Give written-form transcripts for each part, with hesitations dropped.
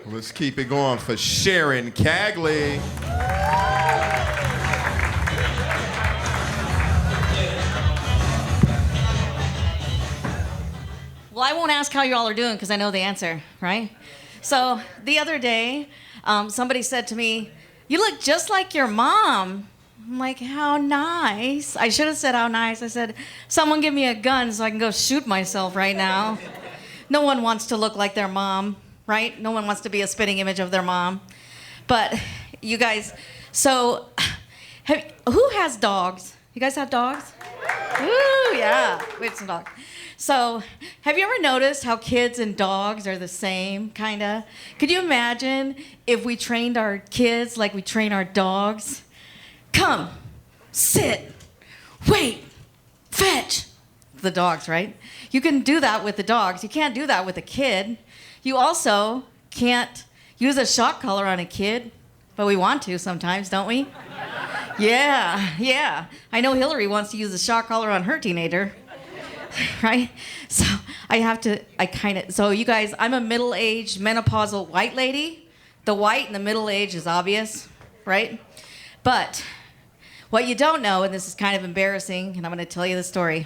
Let's keep it going for Sharon Kegley. Well, I won't ask how you all are doing because I know the answer, right? So the other day, somebody said to me, "You look just like your mom." I'm like, "How nice." I should have said how nice. I said, "Someone give me a gun so I can go shoot myself right now." No one wants to look like their mom, right? No one wants to be a spitting image of their mom. But you guys, so who has dogs? You guys have dogs? Ooh, yeah, we have some dogs. So, have you ever noticed how kids and dogs are the same, kinda? Could you imagine if we trained our kids like we train our dogs? Come, sit, wait, fetch. The dogs, right? You can do that with the dogs. You can't do that with a kid. You also can't use a shock collar on a kid, but we want to sometimes, don't we? Yeah. I know Hillary wants to use a shock collar on her teenager. Right? So so you guys, I'm a middle-aged menopausal white lady. The white in the middle age is obvious, right? But what you don't know, and this is kind of embarrassing, and I'm going to tell you the story.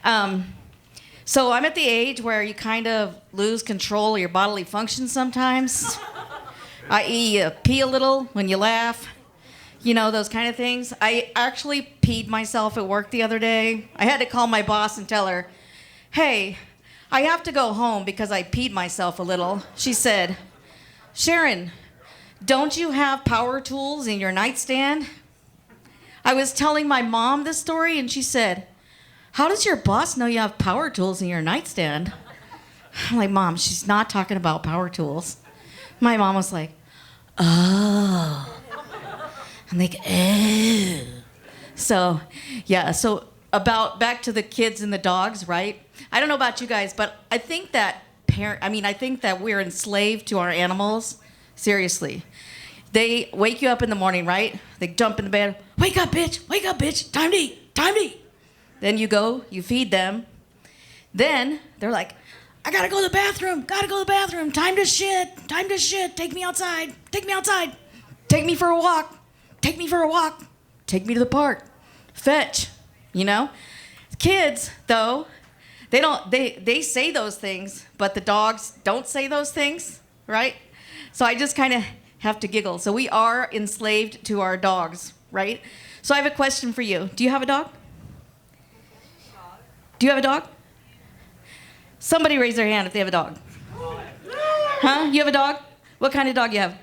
So I'm at the age where you kind of lose control of your bodily functions sometimes, i.e. you pee a little when you laugh. You know, those kind of things. I actually peed myself at work the other day. I had to call my boss and tell her, "Hey, I have to go home because I peed myself a little." She said, "Sharon, don't you have power tools in your nightstand?" I was telling my mom this story and she said, "How does your boss know you have power tools in your nightstand?" I'm like, "Mom, she's not talking about power tools." My mom was like, "Oh." I'm like, "Oh." So, yeah, back to the kids and the dogs, right? I don't know about you guys, but I think that I think that we're enslaved to our animals. Seriously. They wake you up in the morning, right? They jump in the bed. Wake up, bitch. Time to eat. Then you go, you feed them. Then they're like, "I gotta go to the bathroom. Time to shit. Take me outside. Take me for a walk. Take me to the park. Fetch." You know? Kids, though, they say those things, but the dogs don't say those things, right? So I just kind of have to giggle. So we are enslaved to our dogs, right? So I have a question for you. Do you have a dog? Do you have a dog? Somebody raise their hand if they have a dog. Huh? You have a dog? What kind of dog you have?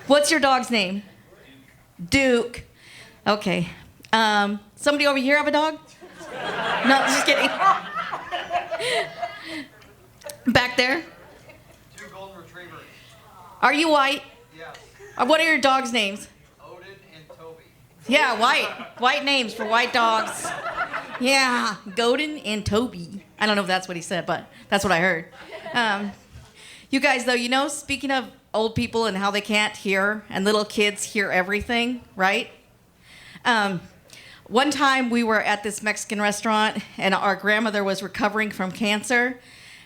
What's your dog's name? Duke. Okay. Somebody over here have a dog? No, just kidding. Back there? 2 golden retrievers. Are you white? Yes. What are your dogs' names? Odin and Toby. Yeah, white. White names for white dogs. Yeah, Godin and Toby. I don't know if that's what he said, but that's what I heard. You guys, though, you know, speaking of old people and how they can't hear, and little kids hear everything, right? One time we were at this Mexican restaurant, and our grandmother was recovering from cancer,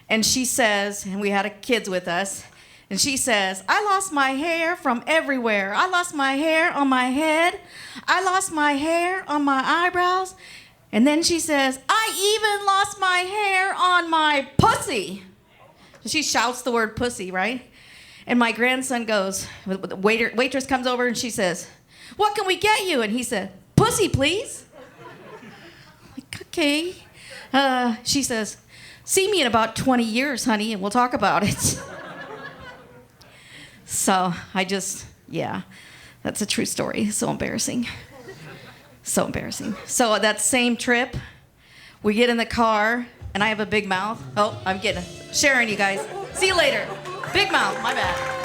and she says, and we had kids with us, and she says, "I lost my hair from everywhere. I lost my hair on my head. I lost my hair on my eyebrows." And then she says, "I even lost my hair on my pussy." She shouts the word pussy, right? And my grandson goes, the waitress comes over and she says, "What can we get you?" And he said, "Pussy, please." I'm like, okay. She says, "See me in about 20 years, honey, and we'll talk about it." So that's a true story. So embarrassing. So that same trip, we get in the car, and I have a big mouth. Oh, I'm getting Sharon, you guys. See you later. Big mouth, my bad.